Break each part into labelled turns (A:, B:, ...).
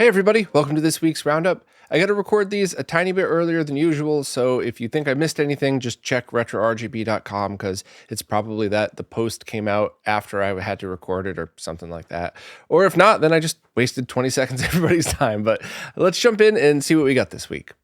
A: everybody, welcome to this week's Roundup. I got to record these a tiny bit earlier than usual, so if you think I missed anything, just check RetroRGB.com because it's probably that the post came out after I had to record it or something like that. Or if not, then I just wasted 20 seconds of everybody's time. But let's jump in and see what we got this week.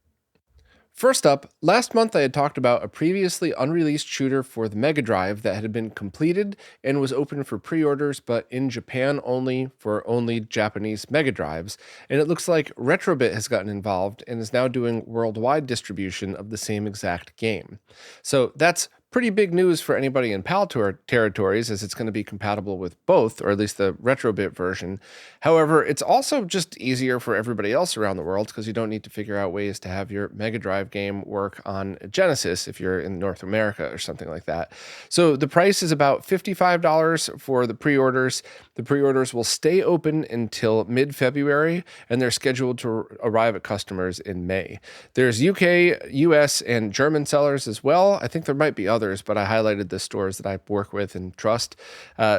A: First up, last month I had talked about a previously unreleased shooter for the Mega Drive that had been completed and was open for pre-orders, but in Japan only for only Japanese Mega Drives, and it looks like Retrobit has gotten involved and is now doing worldwide distribution of the same exact game. So that's pretty big news for anybody in PAL territories, as it's going to be compatible with both, or at least the Retrobit version. However, it's also just easier for everybody else around the world because you don't need to figure out ways to have your Mega Drive game work on Genesis if you're in North America or something like that. So the price is about $55 for the pre-orders. The pre-orders will stay open until mid-February, and they're scheduled to arrive at customers in May. There's UK, US, and German sellers as well. I think there might be others, but I highlighted the stores that I work with and trust.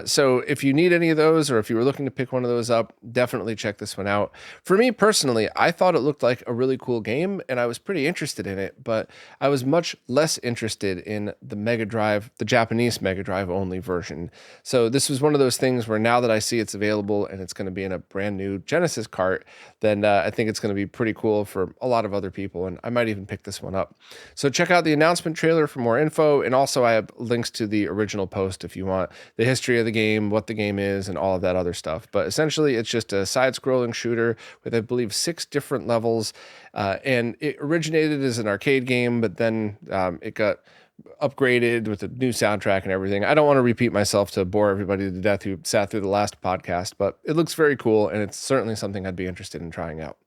A: So if you need any of those, or if you were looking to pick one of those up, definitely check this one out. For me personally, I thought it looked like a really cool game, and I was pretty interested in it, but I was much less interested in the Mega Drive, the Japanese Mega Drive only version. So this was one of those things where now that I see it's available and it's going to be in a brand new Genesis cart, then I think it's going to be pretty cool for a lot of other people, and I might even pick this one up. So check out the announcement trailer for more info, and also I have links to the original post if you want the history of the game, what the game is, and all of that other stuff. But essentially, it's just a side-scrolling shooter with, I believe, 6 different levels, and it originated as an arcade game, but then it got upgraded with a new soundtrack and everything. I don't want to repeat myself to bore everybody to death who sat through the last podcast, but it looks very cool, and it's certainly something I'd be interested in trying out.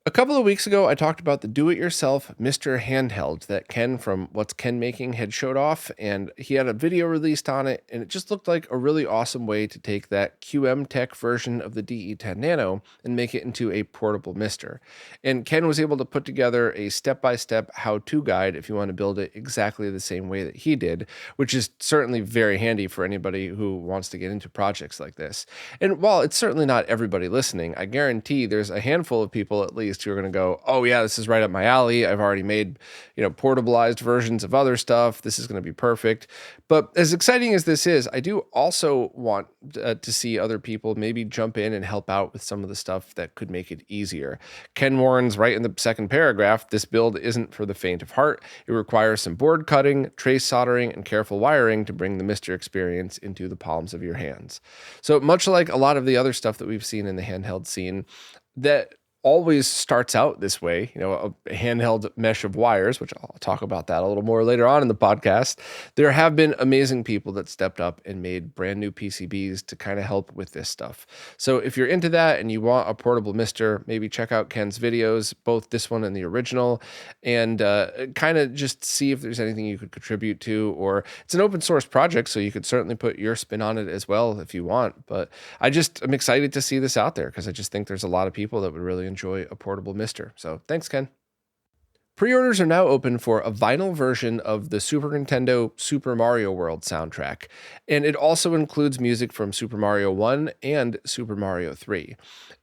A: A couple of weeks ago, I talked about the do-it-yourself Mr. Handheld that Ken from What's Ken Making had showed off, and he had a video released on it, and it just looked like a really awesome way to take that QM Tech version of the DE10 Nano and make it into a portable Mister. And Ken was able to put together a step-by-step how-to guide if you want to build it exactly the same way that he did, which is certainly very handy for anybody who wants to get into projects like this. And while it's certainly not everybody listening, I guarantee there's a handful of people at least who are going to go, oh yeah, this is right up my alley. I've already made, portabilized versions of other stuff. This is going to be perfect. But as exciting as this is, I do also want to see other people maybe jump in and help out with some of the stuff that could make it easier. Ken warns right in the second paragraph, this build isn't for the faint of heart. It requires some board cutting, trace soldering, and careful wiring to bring the Mister experience into the palms of your hands. So much like a lot of the other stuff that we've seen in the handheld scene, that always starts out this way, a handheld mesh of wires, which I'll talk about that a little more later on in the podcast. There have been amazing people that stepped up and made brand new PCBs to kind of help with this stuff. So if you're into that and you want a portable Mister, maybe check out Ken's videos, both this one and the original, and kind of just see if there's anything you could contribute to, or it's an open source project, so you could certainly put your spin on it as well if you want. But I just am excited to see this out there because I just think there's a lot of people that would really enjoy a portable Mister. So thanks, Ken. Pre-orders are now open for a vinyl version of the Super Nintendo Super Mario World soundtrack, and it also includes music from Super Mario 1 and Super Mario 3.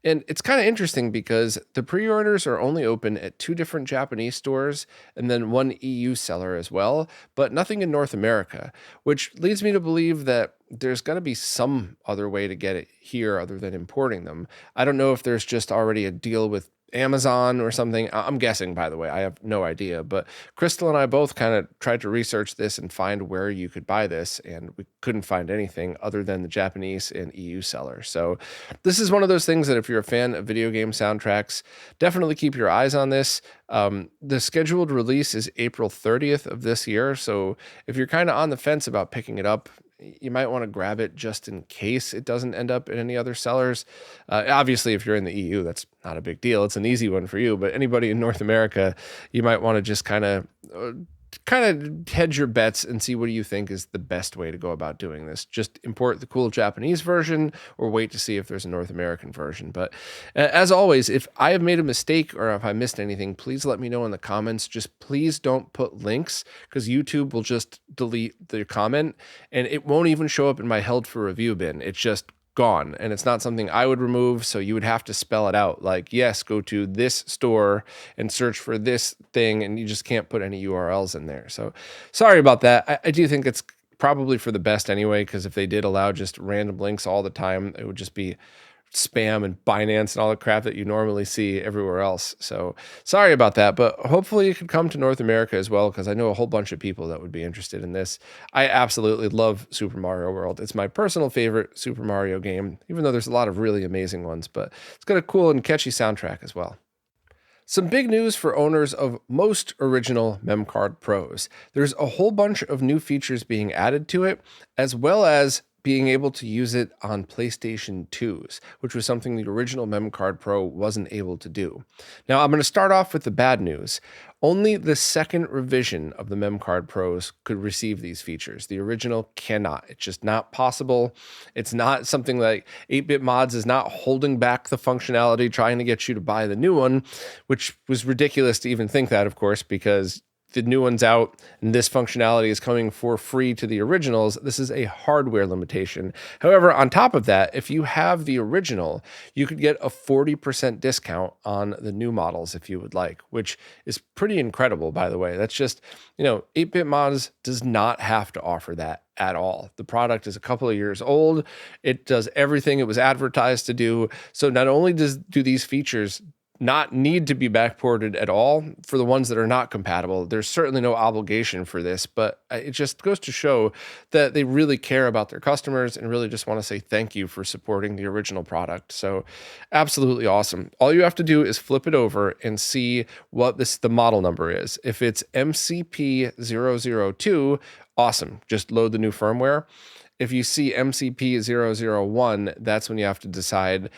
A: And it's kind of interesting because the pre-orders are only open at 2 different Japanese stores and then 1 EU seller as well, but nothing in North America, which leads me to believe that there's got to be some other way to get it here other than importing them. I don't know if there's just already a deal with Amazon or something. I'm guessing, by the way, I have no idea, but Crystal and I both kind of tried to research this and find where you could buy this, and we couldn't find anything other than the Japanese and EU seller. So this is one of those things that if you're a fan of video game soundtracks, definitely keep your eyes on this. The scheduled release is April 30th of this year. So if you're kind of on the fence about picking it up, you might want to grab it just in case it doesn't end up in any other sellers. Obviously, if you're in the EU, that's not a big deal. It's an easy one for you. But anybody in North America, you might want to just kind of hedge your bets and see what do you think is the best way to go about doing this. Just import the cool Japanese version or wait to see if there's a North American version. But as always, if I have made a mistake or if I missed anything, please let me know in the comments. Just please don't put links because YouTube will just delete the comment and it won't even show up in my held for review bin. It's just gone, and it's not something I would remove, so you would have to spell it out like, yes, go to this store and search for this thing, and you just can't put any URLs in there. So sorry about that. I do think it's probably for the best anyway, because if they did allow just random links all the time, it would just be spam and Binance and all the crap that you normally see everywhere else. So sorry about that, but hopefully it could come to North America as well, because I know a whole bunch of people that would be interested in this. I absolutely love Super Mario World. It's my personal favorite Super Mario game, even though there's a lot of really amazing ones, but it's got a cool and catchy soundtrack as well. Some big news for owners of most original MemCardPros. There's a whole bunch of new features being added to it, as well as being able to use it on PlayStation 2s, which was something the original MemCardPro wasn't able to do. Now, I'm going to start off with the bad news. Only the second revision of the MemCardPros could receive these features. The original cannot. It's just not possible. It's not something like 8-Bit Mods is not holding back the functionality, trying to get you to buy the new one, which was ridiculous to even think that, of course, because the new one's out and this functionality is coming for free to the originals. This is a hardware limitation. However, on top of that, if you have the original, you could get a 40% discount on the new models if you would like, which is pretty incredible, by the way. That's just, 8-Bit Mods does not have to offer that at all. The product is a couple of years old. It does everything it was advertised to do. So not only do these features not need to be backported at all for the ones that are not compatible. There's certainly no obligation for this, but it just goes to show that they really care about their customers and really just want to say thank you for supporting the original product. So absolutely awesome. All you have to do is flip it over and see what the model number is. If it's MCP002, awesome. Just load the new firmware. If you see MCP001, that's when you have to decide,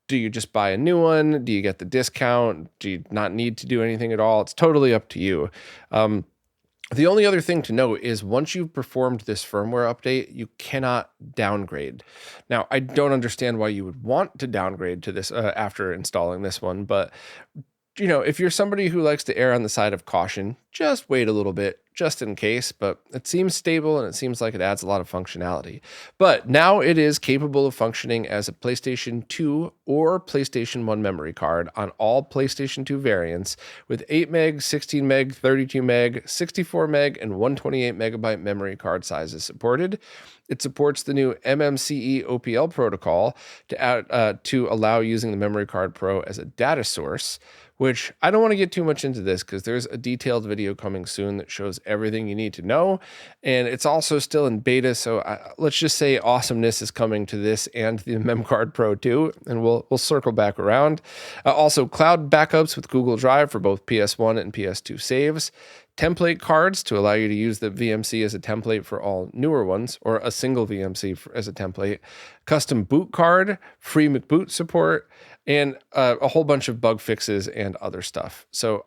A: do you just buy a new one? Do you get the discount? Do you not need to do anything at all? It's totally up to you. The only other thing to note is once you've performed this firmware update, you cannot downgrade. Now, I don't understand why you would want to downgrade to this after installing this one, but if you're somebody who likes to err on the side of caution, just wait a little bit, just in case, but it seems stable and it seems like it adds a lot of functionality. But now it is capable of functioning as a PlayStation 2 or PlayStation 1 memory card on all PlayStation 2 variants with 8 meg, 16 meg, 32 meg, 64 meg, and 128 megabyte memory card sizes supported. It supports the new MMCE OPL protocol to allow using the MemCardPro as a data source, which I don't want to get too much into this because there's a detailed video coming soon that shows everything you need to know. And it's also still in beta. So let's just say awesomeness is coming to this and the MemCardPro too. And we'll circle back around. Also cloud backups with Google Drive for both PS1 and PS2 saves. Template cards to allow you to use the VMC as a template for all newer ones, or a single VMC as a template. Custom boot card, free McBoot support, and a whole bunch of bug fixes and other stuff. So,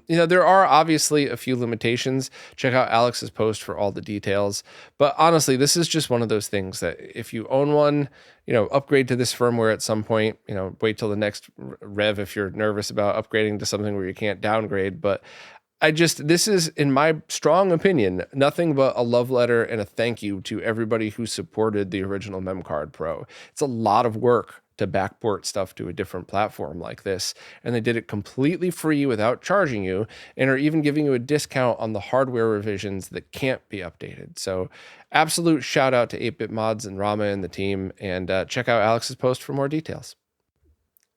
A: there are obviously a few limitations. Check out Alex's post for all the details. But honestly, this is just one of those things that if you own one, upgrade to this firmware at some point. Wait till the next rev if you're nervous about upgrading to something where you can't downgrade. But this is, in my strong opinion, nothing but a love letter and a thank you to everybody who supported the original MemCardPro. It's a lot of work to backport stuff to a different platform like this, and they did it completely free without charging you, and are even giving you a discount on the hardware revisions that can't be updated. So absolute shout out to 8-Bit Mods and Rama and the team, and check out Alex's post for more details.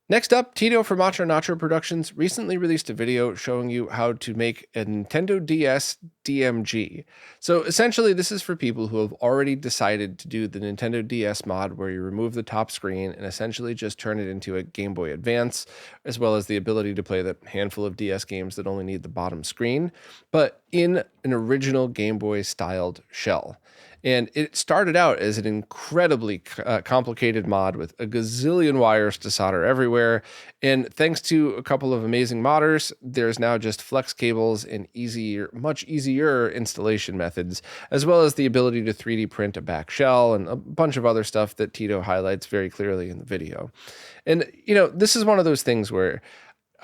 A: Next up, Tito from Macho Nacho Productions recently released a video showing you how to make a Nintendo DS DMG. So essentially, this is for people who have already decided to do the Nintendo DS mod where you remove the top screen and essentially just turn it into a Game Boy Advance, as well as the ability to play the handful of DS games that only need the bottom screen, but in an original Game Boy styled shell. And it started out as an incredibly complicated mod with a gazillion wires to solder everywhere. And thanks to a couple of amazing modders, there's now just flex cables and much easier installation methods, as well as the ability to 3D print a back shell and a bunch of other stuff that Tito highlights very clearly in the video. And, this is one of those things where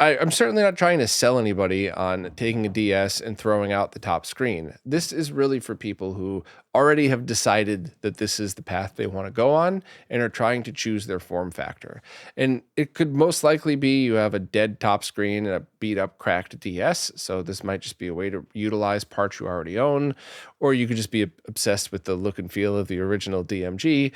A: I'm certainly not trying to sell anybody on taking a DS and throwing out the top screen. This is really for people who already have decided that this is the path they want to go on and are trying to choose their form factor. And it could most likely be you have a dead top screen and a beat up, cracked DS. So this might just be a way to utilize parts you already own, or you could just be obsessed with the look and feel of the original DMG.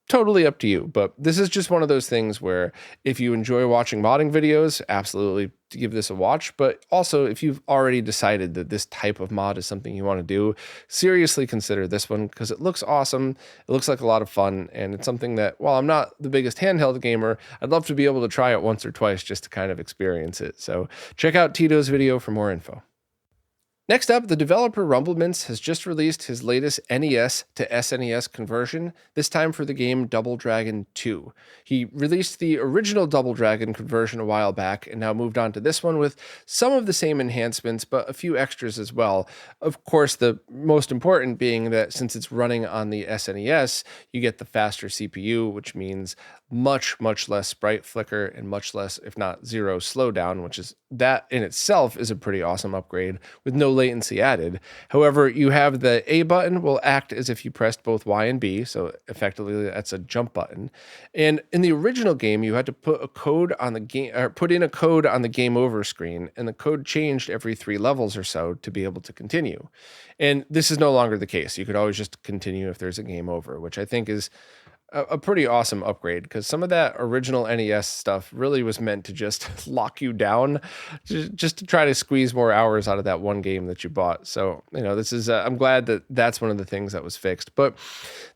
A: Totally up to you, but this is just one of those things where if you enjoy watching modding videos, absolutely give this a watch. But also, if you've already decided that this type of mod is something you want to do, seriously consider this one because it looks awesome. It looks like a lot of fun, and it's something that, while I'm not the biggest handheld gamer, I'd love to be able to try it once or twice just to kind of experience it. So check out Tito's video for more info. Next up, the developer Rumblements has just released his latest NES to SNES conversion, this time for the game Double Dragon 2. He released the original Double Dragon conversion a while back and now moved on to this one with some of the same enhancements, but a few extras as well. Of course, the most important being that since it's running on the SNES, you get the faster CPU, which means much less sprite flicker and much less, if not zero, slowdown, which is that in itself is a pretty awesome upgrade with no latency added. However, you have the A button will act as if you pressed both Y and B, so effectively that's a jump button. And in the original game, you had to put a code on the game, or put in a code on the game over screen, and the code changed every 3 levels or so to be able to continue. And this is no longer the case. You could always just continue if there's a game over, which I think is a pretty awesome upgrade because some of that original NES stuff really was meant to just lock you down just to try to squeeze more hours out of that one game that you bought. So, this is, I'm glad that that's one of the things that was fixed. But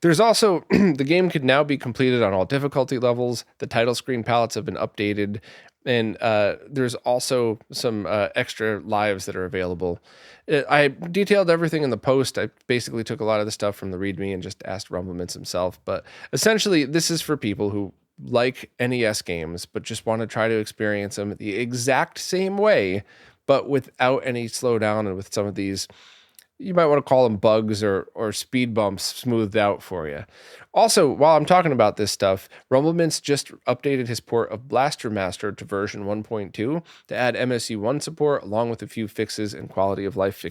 A: there's also, the game could now be completed on all difficulty levels. The title screen palettes have been updated. And there's also some extra lives that are available. I detailed everything in the post. I basically took a lot of the stuff from the README and just asked Rumblements himself. But essentially, this is for people who like NES games, but just want to try to experience them the exact same way, but without any slowdown and with some of these, you might want to call them bugs or speed bumps smoothed out for you. Also, while I'm talking about this stuff, Rumblements just updated his port of Blaster Master to version 1.2 to add MSU1 support, along with a few fixes and quality of life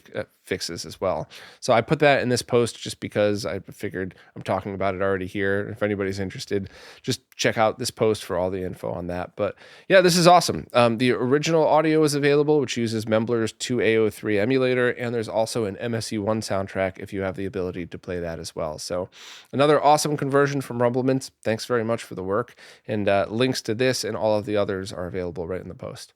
A: fixes as well. So I put that in this post just because I figured I'm talking about it already here. If anybody's interested, just check out this post for all the info on that. But yeah, this is awesome. The original audio is available, which uses Membler's 2A03 emulator, and there's also an MSU1 soundtrack if you have the ability to play that as well. So another awesome conversion from Rumblements. Thanks very much for the work. And links to this and all of the others are available right in the post.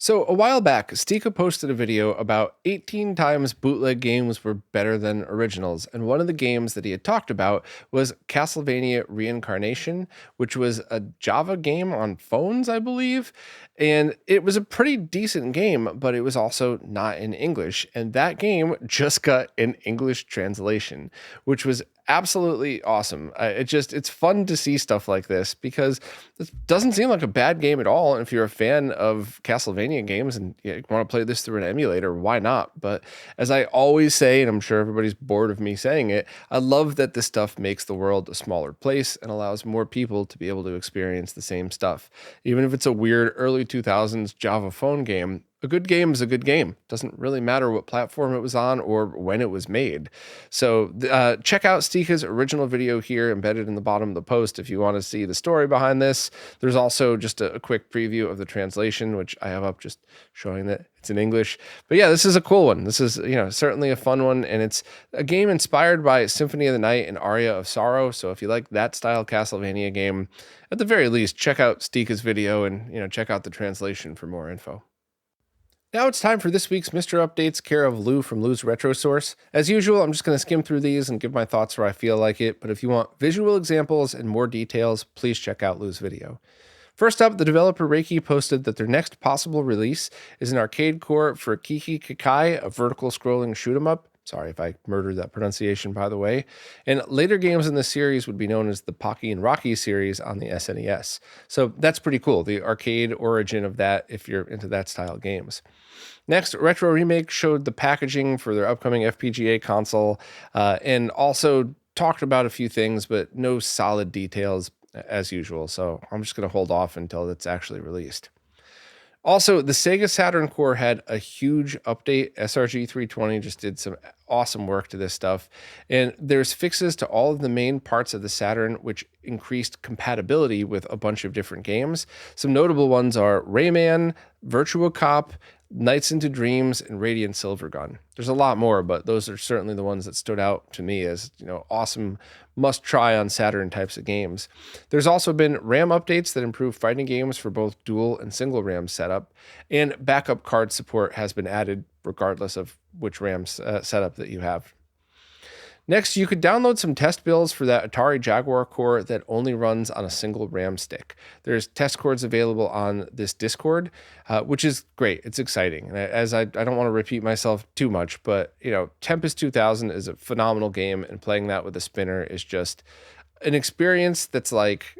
A: So a while back, Stika posted a video about 18 times bootleg games were better than originals, and one of the games that he had talked about was Castlevania Reincarnation, which was a Java game on phones, I believe, and it was a pretty decent game, but it was also not in English, and that game just got an English translation, which was absolutely awesome. It's fun to see stuff like this because it doesn't seem like a bad game at all. And if you're a fan of Castlevania games and you want to play this through an emulator, why not? But as I always say, and I'm sure everybody's bored of me saying it, I love that this stuff makes the world a smaller place and allows more people to be able to experience the same stuff. Even if it's a weird early 2000s Java phone game, a good game is a good game. Doesn't really matter what platform it was on or when it was made. So check out Stika's original video here embedded in the bottom of the post if you want to see the story behind this. There's also just a quick preview of the translation, which I have up just showing that it's in English. But yeah, this is a cool one. This is, certainly a fun one. And it's a game inspired by Symphony of the Night and Aria of Sorrow. So if you like that style Castlevania game, at the very least, check out Stika's video and, check out the translation for more info. Now it's time for this week's Mr. Updates, care of Lou from Lou's Retro Source. As usual, I'm just going to skim through these and give my thoughts where I feel like it, but if you want visual examples and more details, please check out Lou's video. First up, the developer Reiki posted that their next possible release is an arcade core for Kiki Kakai, a vertical scrolling shoot 'em up. Sorry if I murdered that pronunciation, by the way. And later games in this series would be known as the Pocky and Rocky series on the SNES. So that's pretty cool, the arcade origin of that if you're into that style of games. Next, Retro Remake showed the packaging for their upcoming FPGA console and also talked about a few things, but no solid details as usual. So I'm just going to hold off until it's actually released. Also, the Sega Saturn core had a huge update. SRG 320 just did some awesome work to this stuff. And there's fixes to all of the main parts of the Saturn, which increased compatibility with a bunch of different games. Some notable ones are Rayman, Virtua Cop, Nights into Dreams, and Radiant Silvergun. There's a lot more, but those are certainly the ones that stood out to me as, awesome must try on Saturn types of games. There's also been RAM updates that improve fighting games for both dual and single RAM setup, and backup card support has been added regardless of which RAM setup that you have. Next, you could download some test builds for that Atari Jaguar core that only runs on a single RAM stick. There's test cords available on this Discord, which is great. It's exciting. And I don't want to repeat myself too much, but Tempest 2000 is a phenomenal game, and playing that with a spinner is just an experience that's like,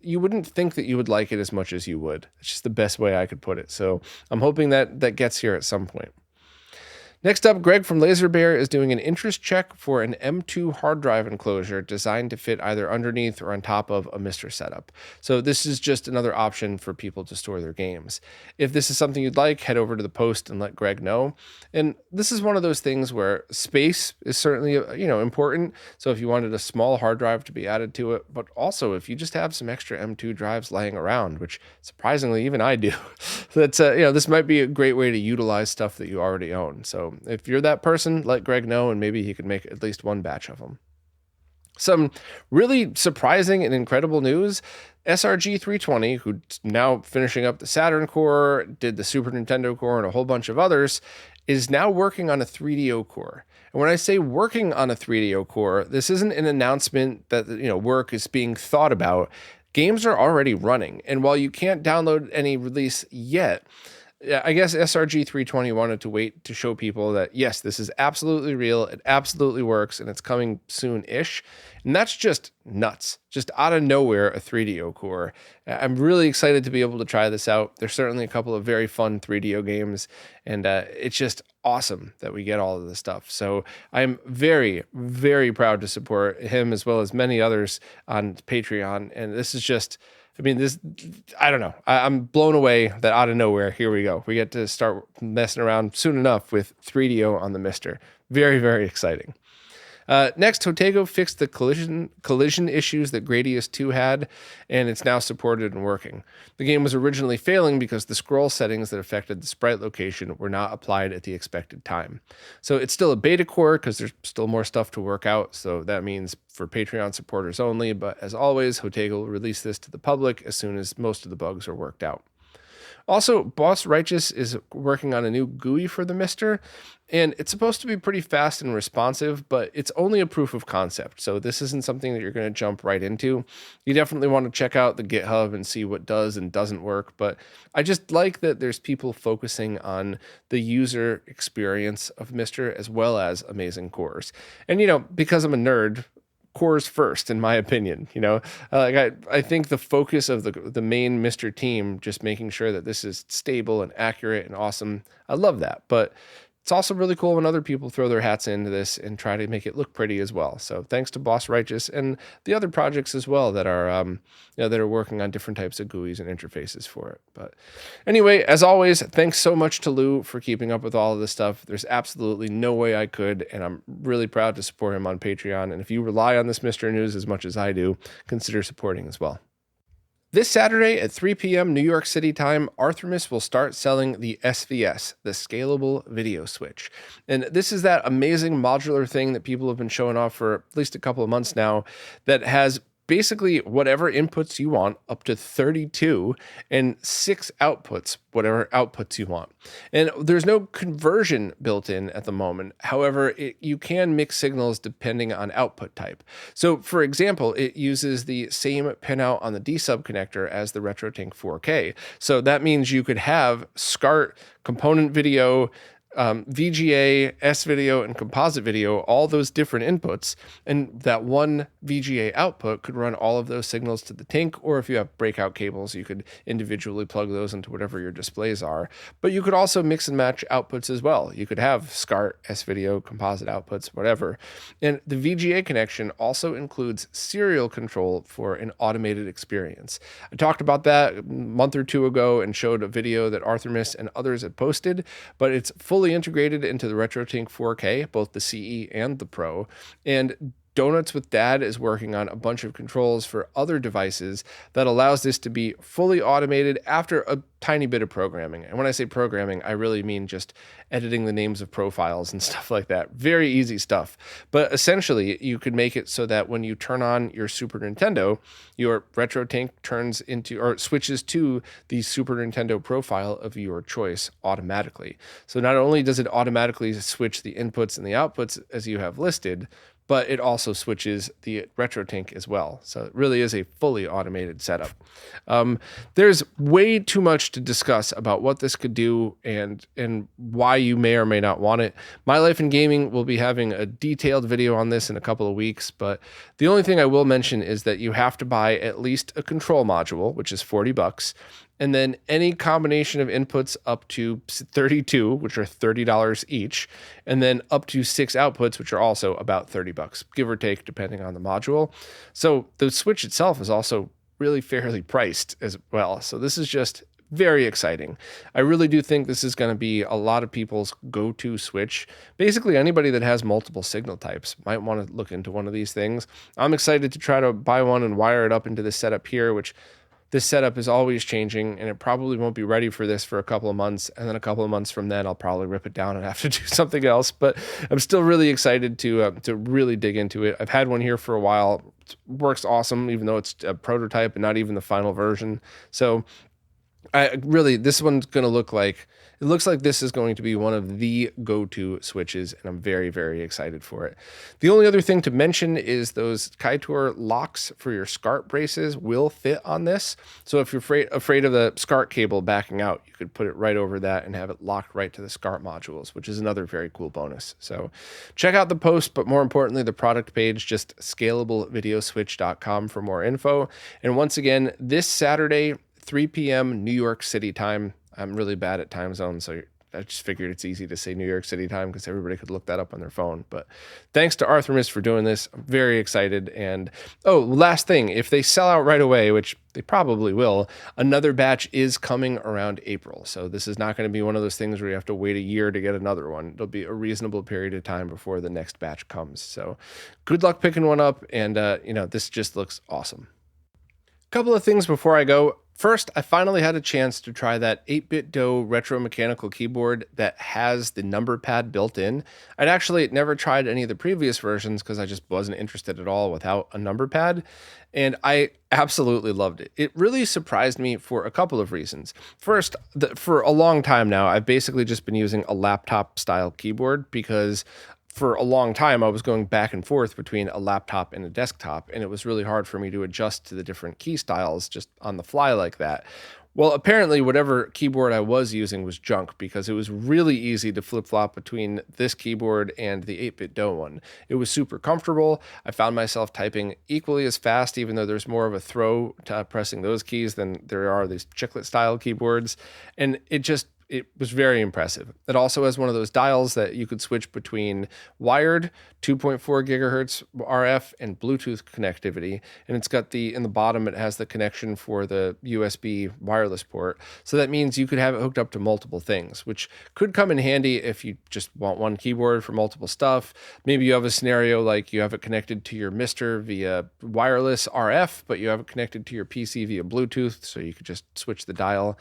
A: you wouldn't think that you would like it as much as you would. It's just the best way I could put it. So I'm hoping that gets here at some point. Next up, Greg from Laser Bear is doing an interest check for an M2 hard drive enclosure designed to fit either underneath or on top of a Mister setup. So this is just another option for people to store their games. If this is something you'd like, head over to the post and let Greg know. And this is one of those things where space is certainly, important. So if you wanted a small hard drive to be added to it, but also if you just have some extra M2 drives laying around, which surprisingly even I do, that's this might be a great way to utilize stuff that you already own. So if you're that person, let Greg know, and maybe he could make at least one batch of them. Some really surprising and incredible news. SRG 320, who's now finishing up the Saturn core, did the Super Nintendo core, and a whole bunch of others, is now working on a 3DO core. And when I say working on a 3DO core, this isn't an announcement that work is being thought about. Games are already running, and while you can't download any release yet, I guess SRG 320 wanted to wait to show people that, yes, this is absolutely real, it absolutely works, and it's coming soon-ish. And that's just nuts. Just out of nowhere, a 3DO core. I'm really excited to be able to try this out. There's certainly a couple of very fun 3DO games, and it's just awesome that we get all of this stuff. So I'm very, very proud to support him as well as many others on Patreon. And this is just... I don't know. I'm blown away that out of nowhere, here we go. We get to start messing around soon enough with 3DO on the Mister. Very, very exciting. Next, Hotego fixed the collision issues that Gradius 2 had, and it's now supported and working. The game was originally failing because the scroll settings that affected the sprite location were not applied at the expected time. So it's still a beta core because there's still more stuff to work out, so that means for Patreon supporters only, but as always, Hotego will release this to the public as soon as most of the bugs are worked out. Also, Boss Righteous is working on a new GUI for the Mister, and it's supposed to be pretty fast and responsive, but it's only a proof of concept, so this isn't something that you're going to jump right into. You definitely want to check out the GitHub and see what does and doesn't work, but I just like that there's people focusing on the user experience of Mister as well as amazing cores. And, because I'm a nerd, cores first, in my opinion. I think the focus of the main Mister team, just making sure that this is stable and accurate and awesome, I love that. But it's also really cool when other people throw their hats into this and try to make it look pretty as well. So thanks to Boss Righteous and the other projects as well that are that are working on different types of GUIs and interfaces for it. But anyway, as always, thanks so much to Lou for keeping up with all of this stuff. There's absolutely no way I could, and I'm really proud to support him on Patreon. And if you rely on this Mr. News as much as I do, consider supporting as well. This Saturday at 3 p.m. New York City time, Arthremis will start selling the SVS, the Scalable Video Switch. And this is that amazing modular thing that people have been showing off for at least a couple of months now that has basically whatever inputs you want, up to 32, and 6 outputs, whatever outputs you want. And there's no conversion built in at the moment. However, you can mix signals depending on output type. So for example, it uses the same pinout on the D-sub connector as the RetroTink 4K. So that means you could have SCART, component video, VGA, S-video, and composite video, all those different inputs, and that one VGA output could run all of those signals to the tank, or if you have breakout cables, you could individually plug those into whatever your displays are. But you could also mix and match outputs as well. You could have SCART, S-video, composite outputs, whatever. And the VGA connection also includes serial control for an automated experience. I talked about that a month or two ago and showed a video that Arthurmis and others had posted, but it's fully integrated into the RetroTink 4K, both the CE and the Pro. And Donuts with Dad is working on a bunch of controls for other devices that allows this to be fully automated after a tiny bit of programming. And when I say programming, I really mean just editing the names of profiles and stuff like that. Very easy stuff. But essentially, you could make it so that when you turn on your Super Nintendo, your RetroTink turns into or switches to the Super Nintendo profile of your choice automatically. So not only does it automatically switch the inputs and the outputs as you have listed, but it also switches the RetroTink as well. So it really is a fully automated setup. There's way too much to discuss about what this could do and why you may or may not want it. My Life in Gaming will be having a detailed video on this in a couple of weeks, but the only thing I will mention is that you have to buy at least a control module, which is $40, and then any combination of inputs up to 32, which are $30 each, and then up to 6 outputs, which are also about $30, give or take, depending on the module. So the Switch itself is also really fairly priced as well. So this is just very exciting. I really do think this is going to be a lot of people's go-to Switch. Basically, anybody that has multiple signal types might want to look into one of these things. I'm excited to try to buy one and wire it up into this setup here, which this setup is always changing, and it probably won't be ready for this for a couple of months. And then a couple of months from then, I'll probably rip it down and have to do something else. But I'm still really excited to really dig into it. I've had one here for a while. It works awesome, even though it's a prototype and not even the final version. So this one's going to look like, it looks like this is going to be one of the go-to Switches, and I'm very, very excited for it. The only other thing to mention is those Kaitor locks for your SCART braces will fit on this. So if you're afraid of the SCART cable backing out, you could put it right over that and have it locked right to the SCART modules, which is another very cool bonus. So check out the post, but more importantly, the product page, just scalablevideoswitch.com for more info. And once again, this Saturday, 3 p.m. New York City time. I'm really bad at time zones, so I just figured it's easy to say New York City time because everybody could look that up on their phone. But thanks to Arthurmis for doing this. I'm very excited. And last thing, if they sell out right away, which they probably will, another batch is coming around April. So this is not going to be one of those things where you have to wait a year to get another one. It'll be a reasonable period of time before the next batch comes. So good luck picking one up. And, this just looks awesome. Couple of things before I go. First, I finally had a chance to try that 8BitDo retro mechanical keyboard that has the number pad built in. I'd actually never tried any of the previous versions because I just wasn't interested at all without a number pad, and I absolutely loved it. It really surprised me for a couple of reasons. First, for a long time now, I've basically just been using a laptop style keyboard because for a long time, I was going back and forth between a laptop and a desktop, and it was really hard for me to adjust to the different key styles just on the fly like that. Well, apparently, whatever keyboard I was using was junk because it was really easy to flip-flop between this keyboard and the 8BitDo one. It was super comfortable. I found myself typing equally as fast, even though there's more of a throw to pressing those keys than there are these chiclet-style keyboards. And it was very impressive. It also has one of those dials that you could switch between wired 2.4 gigahertz RF and Bluetooth connectivity. And it's got in the bottom, it has the connection for the USB wireless port. So that means you could have it hooked up to multiple things, which could come in handy if you just want one keyboard for multiple stuff. Maybe you have a scenario like you have it connected to your Mister via wireless RF, but you have it connected to your PC via Bluetooth. So you could just switch the dial.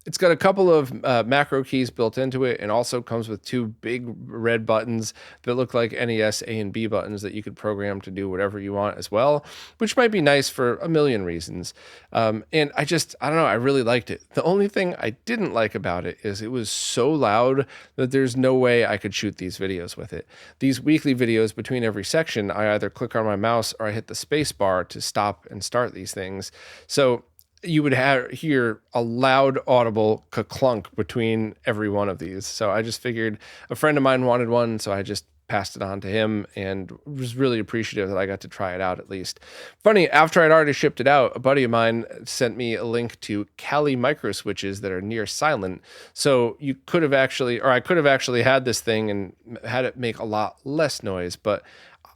A: It's got a couple of macro keys built into it and also comes with 2 big red buttons that look like NES A and B buttons that you could program to do whatever you want as well, which might be nice for a million reasons. And I don't know, I really liked it. The only thing I didn't like about it is it was so loud that there's no way I could shoot these videos with it. These weekly videos between every section, I either click on my mouse or I hit the space bar to stop and start these things. So you would hear a loud audible clunk between every one of these. So I just figured a friend of mine wanted one, so I just passed it on to him and was really appreciative that I got to try it out at least. Funny, after I'd already shipped it out, a buddy of mine sent me a link to Kali micro switches that are near silent. So you could have actually, or I could have actually had this thing and had it make a lot less noise, but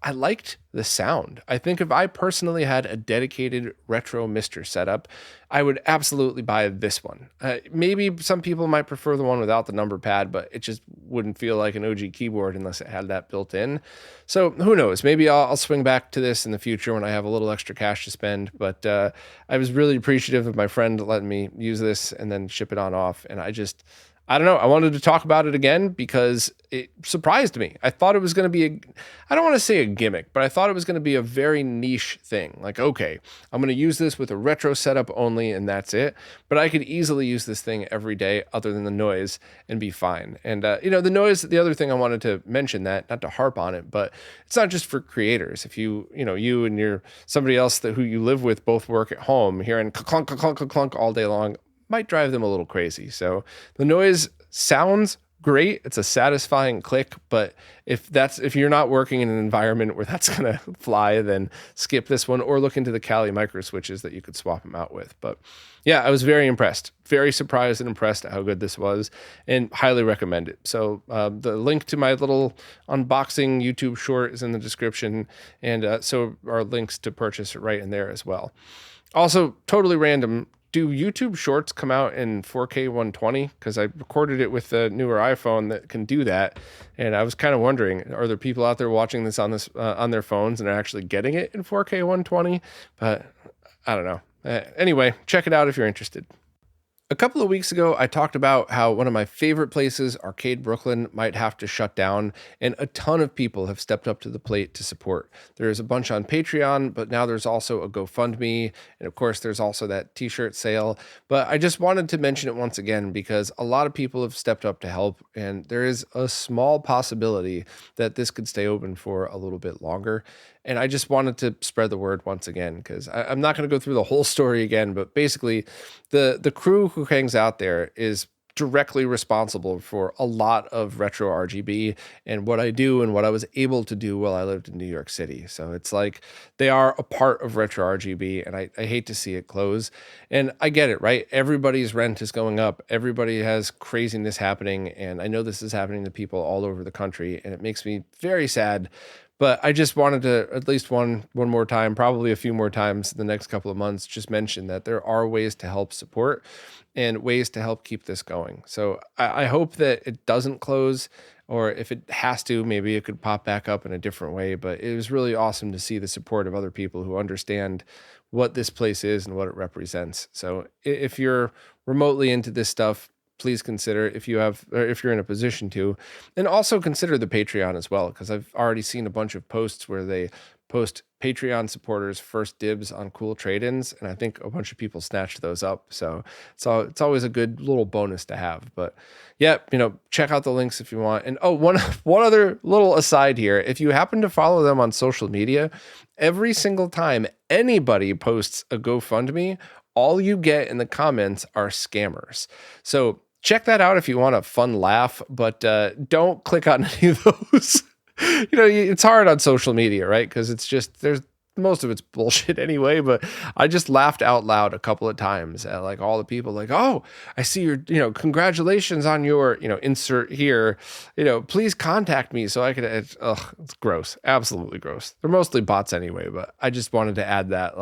A: I liked the sound. I think if I personally had a dedicated retro Mister setup, I would absolutely buy this one. Maybe some people might prefer the one without the number pad, but it just wouldn't feel like an OG keyboard unless it had that built in. So who knows? Maybe I'll swing back to this in the future when I have a little extra cash to spend. But I was really appreciative of my friend letting me use this and then ship it on off. And I don't know. I wanted to talk about it again because it surprised me. I thought it was going to be I don't want to say a gimmick, but I thought it was going to be a very niche thing. Like, okay, I'm going to use this with a retro setup only and that's it. But I could easily use this thing every day other than the noise and be fine. And, the noise, the other thing I wanted to mention that, not to harp on it, but it's not just for creators. If you and somebody else who you live with both work at home, hearing clunk, clunk, clunk, clunk all day long, might drive them a little crazy. So the noise sounds great. It's a satisfying click, but if you're not working in an environment where that's going to fly, then skip this one or look into the Kali micro switches that you could swap them out with. But yeah, I was very impressed, very surprised and impressed at how good this was and highly recommend it. So the link to my little unboxing YouTube short is in the description. And so are links to purchase it right in there as well. Also, totally random. Do YouTube Shorts come out in 4K 120? Because I recorded it with the newer iPhone that can do that, and I was kind of wondering, are there people out there watching this on their phones and are actually getting it in 4K 120? But I don't know. Anyway, check it out if you're interested. A couple of weeks ago, I talked about how one of my favorite places, Arcade Brooklyn, might have to shut down, and a ton of people have stepped up to the plate to support. There's a bunch on Patreon, but now there's also a GoFundMe, and of course, there's also that t-shirt sale. But I just wanted to mention it once again because a lot of people have stepped up to help, and there is a small possibility that this could stay open for a little bit longer. And I just wanted to spread the word once again, because I'm not going to go through the whole story again, but basically the crew who hangs out there is directly responsible for a lot of RetroRGB and what I do and what I was able to do while I lived in New York City. So it's like they are a part of RetroRGB, and I hate to see it close. And I get it, right? Everybody's rent is going up. Everybody has craziness happening. And I know this is happening to people all over the country, and it makes me very sad. But I just wanted to at least one more time, probably a few more times in the next couple of months, just mention that there are ways to help support and ways to help keep this going. So I hope that it doesn't close, or if it has to, maybe it could pop back up in a different way. But it was really awesome to see the support of other people who understand what this place is and what it represents. So if you're remotely into this stuff, please consider if you're in a position to, and also consider the Patreon as well, because I've already seen a bunch of posts where they post Patreon supporters first dibs on cool trade-ins, and I think a bunch of people snatched those up. So it's always a good little bonus to have. But yeah, check out the links if you want. And one other little aside here, if you happen to follow them on social media, every single time anybody posts a GoFundMe, all you get in the comments are scammers. So check that out if you want a fun laugh, but don't click on any of those. It's hard on social media, right? Because there's most of it's bullshit anyway, but I just laughed out loud a couple of times at like all the people like, oh, I see your, congratulations on your, insert here, please contact me so I could, it's gross. Absolutely gross. They're mostly bots anyway, but I just wanted to add that,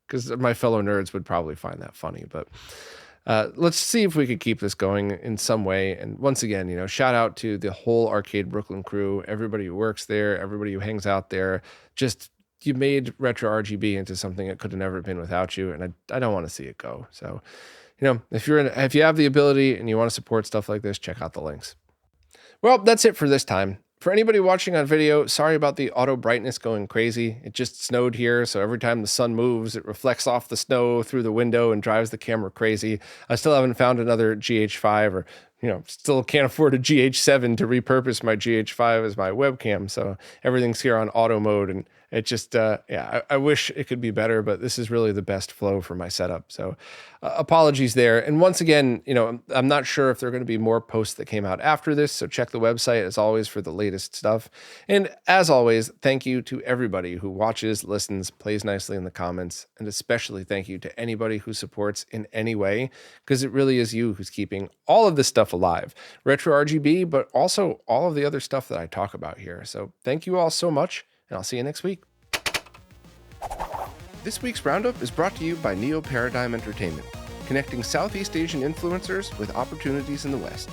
A: because my fellow nerds would probably find that funny, but let's see if we could keep this going in some way. And once again, shout out to the whole Arcade Brooklyn crew, everybody who works there, everybody who hangs out there. Just, you made RetroRGB into something it could have never been without you, and I don't want to see it go. So, if you have the ability and you want to support stuff like this, check out the links. Well, that's it for this time. For anybody watching on video, sorry about the auto brightness going crazy. It just snowed here, so every time the sun moves, it reflects off the snow through the window and drives the camera crazy. I still haven't found another GH5, or still can't afford a GH7 to repurpose my GH5 as my webcam, so everything's here on auto mode, and It just, yeah, I wish it could be better, but this is really the best flow for my setup. So apologies there. And once again, I'm not sure if there are going to be more posts that came out after this. So check the website as always for the latest stuff. And as always, thank you to everybody who watches, listens, plays nicely in the comments, and especially thank you to anybody who supports in any way, because it really is you who's keeping all of this stuff alive. RetroRGB, but also all of the other stuff that I talk about here. So thank you all so much, and I'll see you next week. This week's Roundup is brought to you by Neo Paradigm Entertainment, connecting Southeast Asian influencers with opportunities in the West.